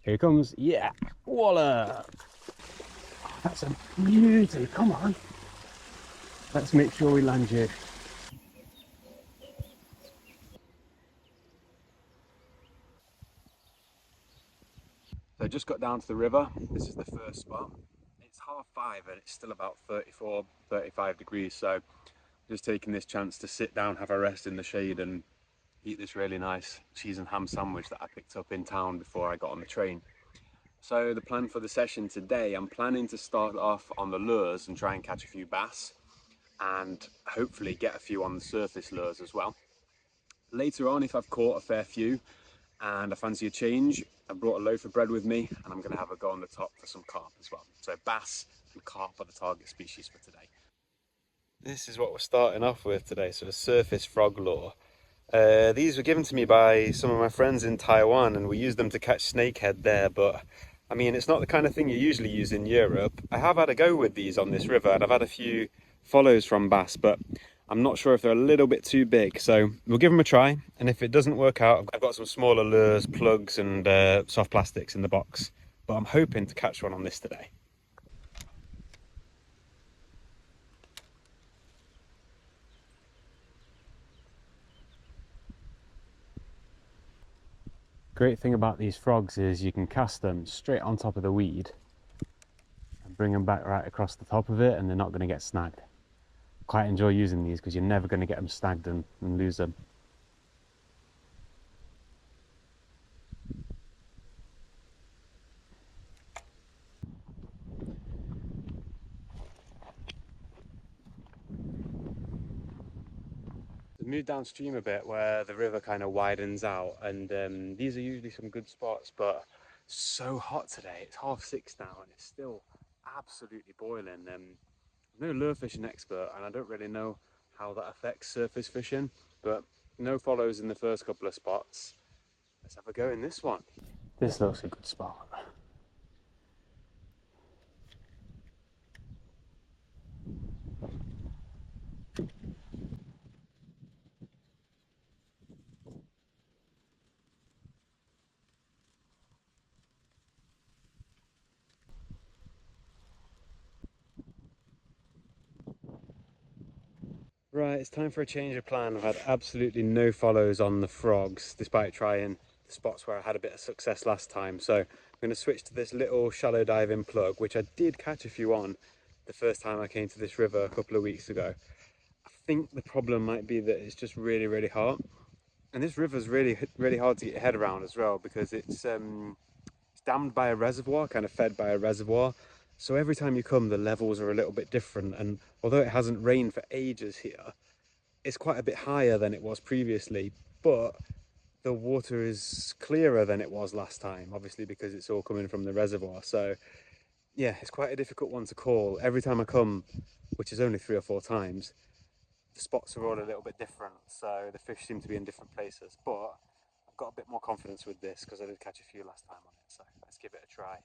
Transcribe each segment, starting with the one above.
Here he comes. Yeah, voila! That's a beauty. Come on. Let's make sure we land you. So I just got down to the river. This is the first spot. It's 5:30 and it's still about 34, 35 degrees. So just taking this chance to sit down, have a rest in the shade and eat this really nice cheese and ham sandwich that I picked up in town before I got on the train. So the plan for the session today, I'm planning to start off on the lures and try and catch a few bass and hopefully get a few on the surface lures as well. Later on, if I've caught a fair few and I fancy a change, I brought a loaf of bread with me and I'm going to have a go on the top for some carp as well. So bass and carp are the target species for today. This is what we're starting off with today, so the surface frog lure. These were given to me by some of my friends in Taiwan and we use them to catch snakehead there, but I mean it's not the kind of thing you usually use in Europe. I have had a go with these on this river and I've had a few follows from bass, but I'm not sure if they're a little bit too big, so we'll give them a try, and if it doesn't work out, I've got some smaller lures, plugs and soft plastics in the box, but I'm hoping to catch one on this today. Great thing about these frogs is you can cast them straight on top of the weed and bring them back right across the top of it and they're not going to get snagged. Quite enjoy using these because you're never going to get them snagged and lose them. Move downstream a bit where the river kind of widens out, and these are usually some good spots, but so hot today. It's 6:30 now and it's still absolutely boiling. I'm no lure fishing expert and I don't really know how that affects surface fishing, but no follows in the first couple of spots. Let's have a go in this one. This looks a good spot. Right, it's time for a change of plan. I've had absolutely no follows on the frogs, despite trying the spots where I had a bit of success last time. So I'm going to switch to this little shallow diving plug, which I did catch a few on the first time I came to this river a couple of weeks ago. I think the problem might be that it's just really, really hot. And this river's really, really hard to get your head around as well because it's dammed by a reservoir, kind of fed by a reservoir. So every time you come, the levels are a little bit different. And although it hasn't rained for ages here, it's quite a bit higher than it was previously, but the water is clearer than it was last time, obviously because it's all coming from the reservoir. So yeah, it's quite a difficult one to call. Every time I come, which is only 3 or 4 times, the spots are all a little bit different. So the fish seem to be in different places, but I've got a bit more confidence with this because I did catch a few last time on it. So let's give it a try.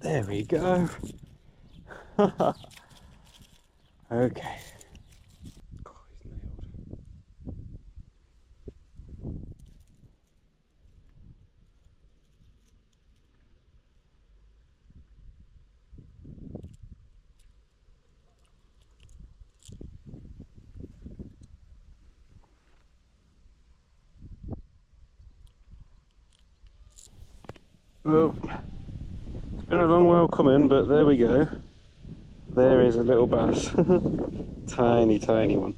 There we go. Okay. Oh, he's nailed. Well, it's been a long while coming, but there we go. There is a little bass. Tiny, tiny one.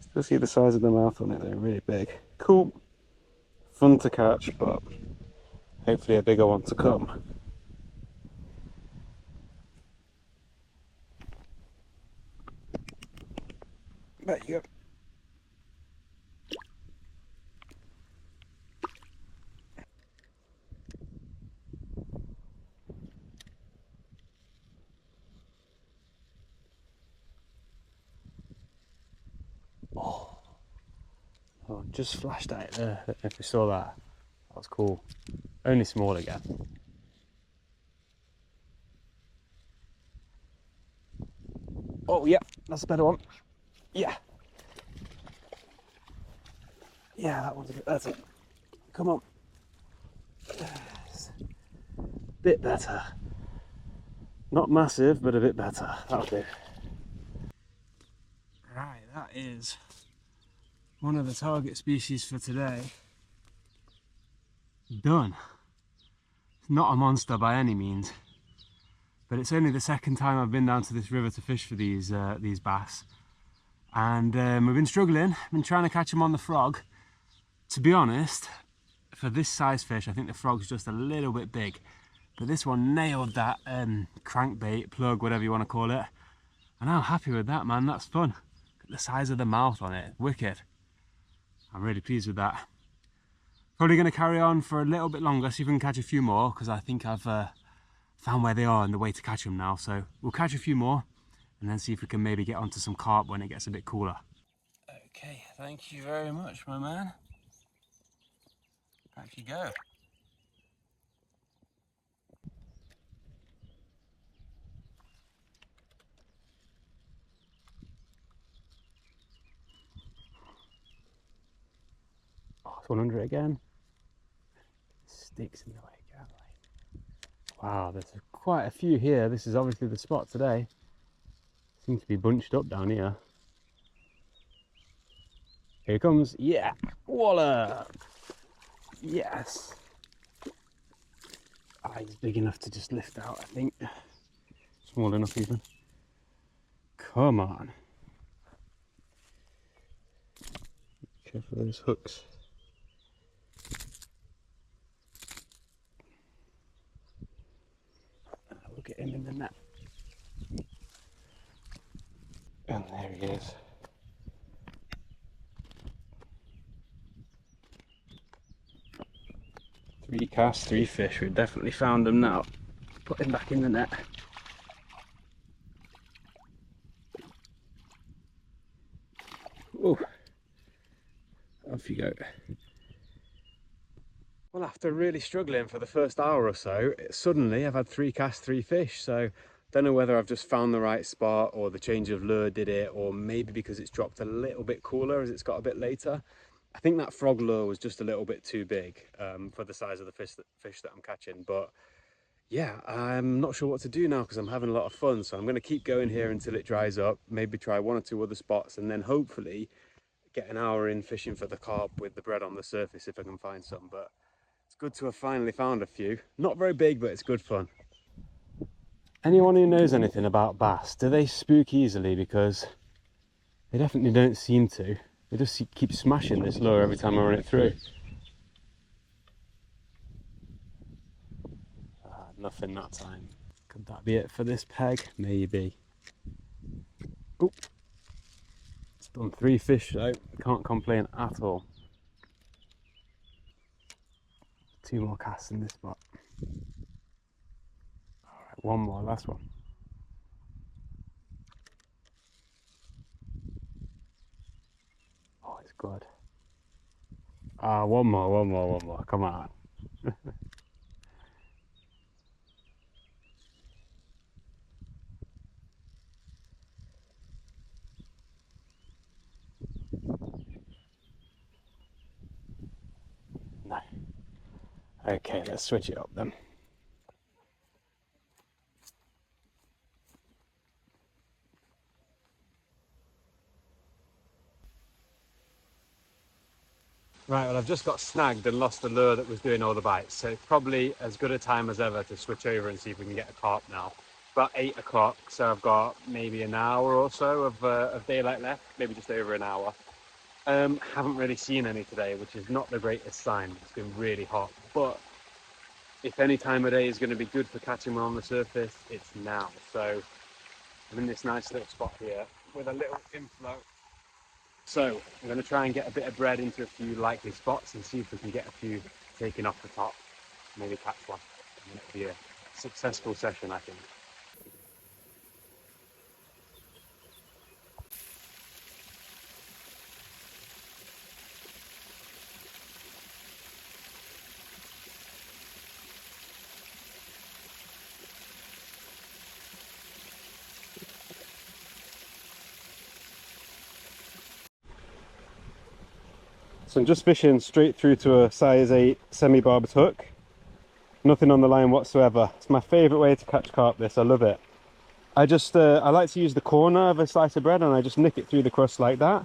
Still see the size of the mouth on it, they're really big. Cool. Fun to catch, but hopefully a bigger one to come. There you go. Oh, just flashed at it there. I don't know if you saw that. That was cool. Only small again. Oh, yeah, that's a better one. Yeah. Yeah, that one's a bit better. Come on. Bit better. Not massive, but a bit better. That'll do. Right, that is one of the target species for today. Done. It's not a monster by any means, but it's only the second time I've been down to this river to fish for these bass. And we've been struggling, been trying to catch them on the frog. To be honest, for this size fish, I think the frog's just a little bit big. But this one nailed that crankbait, plug, whatever you want to call it. And I'm happy with that, man. That's fun. Look at the size of the mouth on it. Wicked. I'm really pleased with that. Probably going to carry on for a little bit longer, see if we can catch a few more, because I think I've found where they are and the way to catch them now. So we'll catch a few more and then see if we can maybe get onto some carp when it gets a bit cooler. Okay, thank you very much, my man. Back you go. Oh, it's 100 again. Sticks in the way, can't they? Wow, there's quite a few here. This is obviously the spot today. Seems to be bunched up down here. Here he comes. Yeah, wallop. Yes. Ah, he's big enough to just lift out, I think. Small enough even. Come on. Careful of those hooks. We'll get him in the net. And there he is. Three casts, three fish. We've definitely found them now. Put him back in the net. Oh, off you go. Well, after really struggling for the first hour or so, suddenly I've had three casts, three fish. So don't know whether I've just found the right spot or the change of lure did it, or maybe because it's dropped a little bit cooler as it's got a bit later. I think that frog lure was just a little bit too big for the size of the fish that I'm catching. But yeah, I'm not sure what to do now because I'm having a lot of fun. So I'm going to keep going here until it dries up, maybe try one or two other spots, and then hopefully get an hour in fishing for the carp with the bread on the surface if I can find some. But it's good to have finally found a few. Not very big, but it's good fun. Anyone who knows anything about bass, do they spook easily? Because they definitely don't seem to. They just keep smashing this lure every time I run it through. Nothing that time. Could that be it for this peg? Maybe. Oh, it's done three fish though. Can't complain at all. Two more casts in this spot. Alright, one more, last one. Oh, it's good. Ah, one more. Come on. No. Okay, let's switch it up then. Right, well I've just got snagged and lost the lure that was doing all the bites, so it's probably as good a time as ever to switch over and see if we can get a carp now. It's about 8 o'clock, so I've got maybe an hour or so of daylight left, maybe just over an hour. Haven't really seen any today, which is not the greatest sign. It's been really hot, but if any time of day is going to be good for catching one on the surface, it's now. So I'm in this nice little spot here with a little inflow. So I'm going to try and get a bit of bread into a few likely spots and see if we can get a few taken off the top, maybe catch one. And it'll be a successful session, I think. So I'm just fishing straight through to a size 8 semi-barbed hook. Nothing on the line whatsoever. It's my favourite way to catch carp, this. I love it. I like to use the corner of a slice of bread and I just nick it through the crust like that.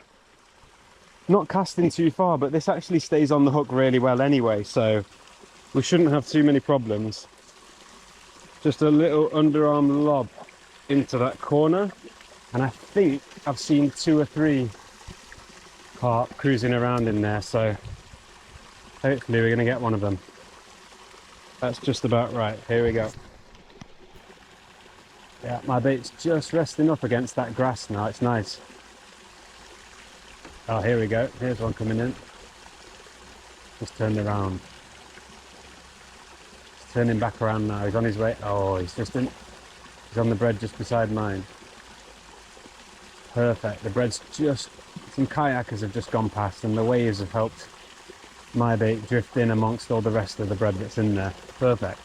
Not casting too far, but this actually stays on the hook really well anyway, so we shouldn't have too many problems. Just a little underarm lob into that corner, and I think I've seen 2 or 3 carp cruising around in there, so hopefully we're going to get one of them. That's just about right. Here we go. Yeah, my bait's just resting up against that grass now. It's nice. Oh, here we go. Here's one coming in. Just turned around. He's turning back around now. He's on his way. Oh, he's on the bread just beside mine. Perfect. The bread's just, some kayakers have just gone past and the waves have helped my bait drift in amongst all the rest of the bread that's in there. Perfect.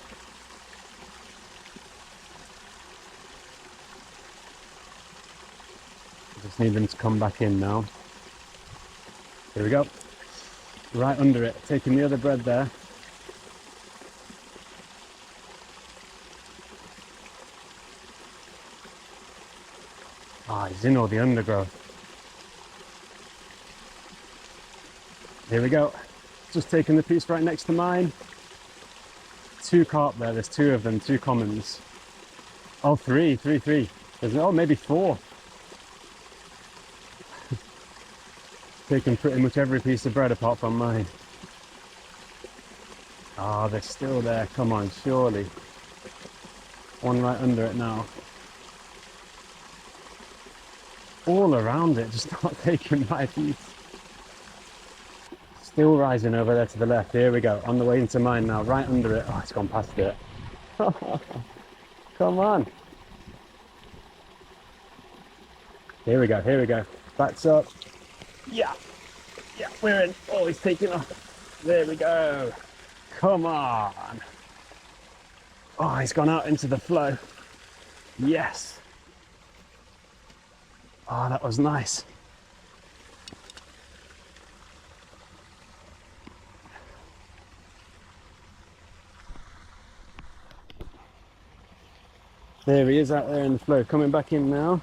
Just need them to come back in now. Here we go. Right under it, taking the other bread there. Ah, he's in all the undergrowth. Here we go. Just taking the piece right next to mine. 2 carp there, there's 2 of them, 2 commons. Oh, 3. There's, maybe 4. Taking pretty much every piece of bread apart from mine. Ah, they're still there, come on, surely. One right under it now. All around it, just not taking my piece. Still rising over there to the left. Here we go, on the way into mine now, right under it. Oh, it's gone past it. Come on. Here we go. Backs up. Yeah, we're in. Oh, he's taking off. There we go. Come on. Oh, he's gone out into the flow. Yes. Oh, that was nice. There he is out there in the flow, coming back in now.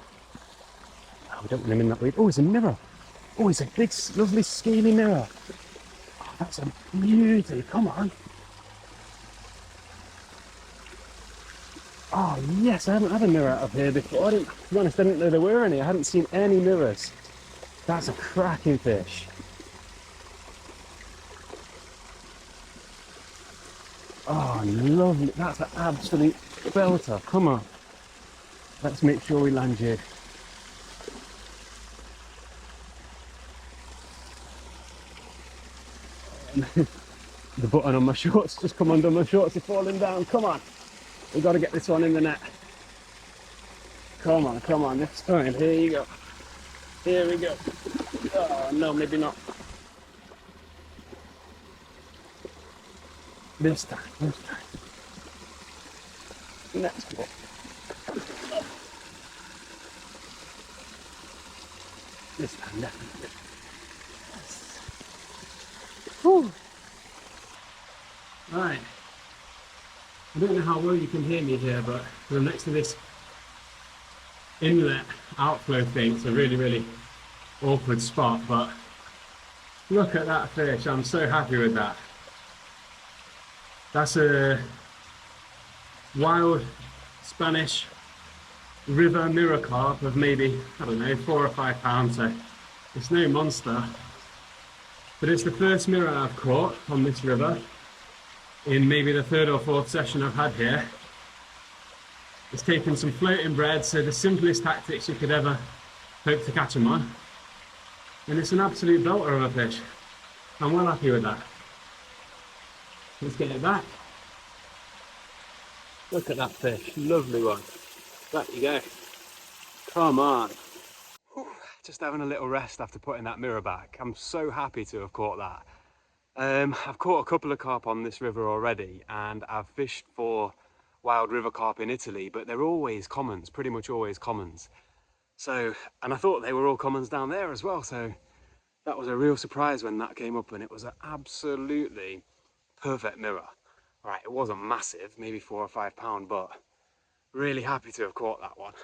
Oh, we don't want him in that weed. Oh, it's a mirror. Oh, it's a big, lovely, scaly mirror. Oh, that's a beauty. Come on. Oh, yes, I haven't had a mirror out of here before. To be honest, I didn't know there were any. I hadn't seen any mirrors. That's a cracking fish. Oh, lovely. That's an absolute belter. Come on. Let's make sure we land you. The button on my shorts just come under my shorts are falling down. Come on. We've got to get this one in the net. Come on. This time. Here you go. Here we go. Oh, no, maybe not. This time. Next one. This time, definitely. Yes. Whew. Right. I don't know how well you can hear me here, but we're next to this inlet outflow thing. It's a really awkward spot, but look at that fish. I'm so happy with that. That's a wild Spanish river mirror carp of maybe, I don't know, 4 or 5 pounds, so it's no monster. But it's the first mirror I've caught on this river in maybe the 3rd or 4th session I've had here. It's taken some floating bread, so the simplest tactics you could ever hope to catch them on. And it's an absolute belter of a fish. I'm well happy with that. Let's get it back. Look at that fish, lovely one. Back you go. Come on. Whew. Just having a little rest after putting that mirror back. I'm so happy to have caught that. I've caught a couple of carp on this river already, and I've fished for wild river carp in Italy, but they're always commons, pretty much always commons. So, and I thought they were all commons down there as well, so That was a real surprise when that came up, and it was an absolutely perfect mirror. Right, it wasn't massive, maybe £4 or £5, but really happy to have caught that one.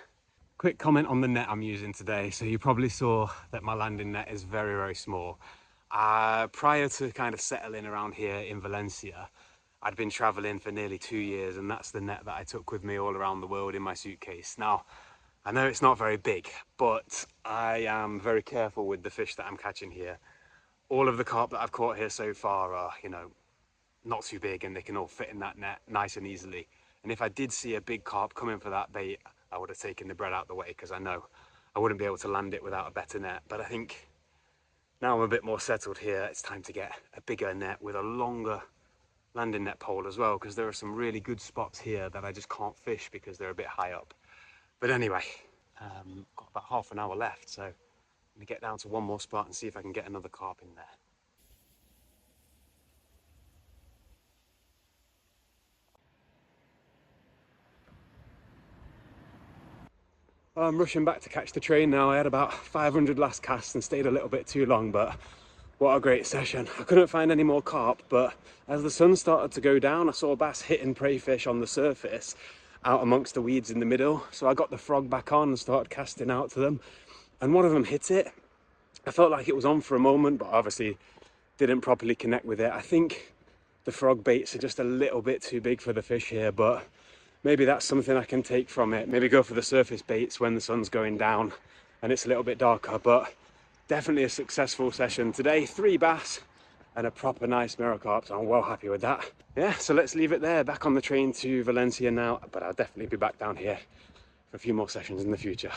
Quick comment on the net I'm using today. So you probably saw that my landing net is very, very small. Prior to kind of settling around here in Valencia, I'd been traveling for nearly 2 years, and that's the net that I took with me all around the world in my suitcase. Now, I know it's not very big, but I am very careful with the fish that I'm catching here. All of the carp that I've caught here so far are, not too big, and they can all fit in that net nice and easily. And if I did see a big carp coming for that bait, I would have taken the bread out the way, because I know I wouldn't be able to land it without a better net. But I think now I'm a bit more settled here, it's time to get a bigger net with a longer landing net pole as well, because there are some really good spots here that I just can't fish because they're a bit high up. But anyway, got about half an hour left, so I'm gonna get down to one more spot and see if I can get another carp in there. I'm rushing back to catch the train now. I had about 500 last cast and stayed a little bit too long, but what a great session. I couldn't find any more carp, but as the sun started to go down, I saw bass hitting prey fish on the surface out amongst the weeds in the middle. So I got the frog back on and started casting out to them, and one of them hit it. I felt like it was on for a moment, but obviously didn't properly connect with it. I think the frog baits are just a little bit too big for the fish here, but maybe that's something I can take from it. Maybe go for the surface baits when the sun's going down and it's a little bit darker. But definitely a successful session today. 3 bass and a proper nice mirror carp, so I'm well happy with that. Yeah, so let's leave it there. Back on the train to Valencia now, but I'll definitely be back down here for a few more sessions in the future.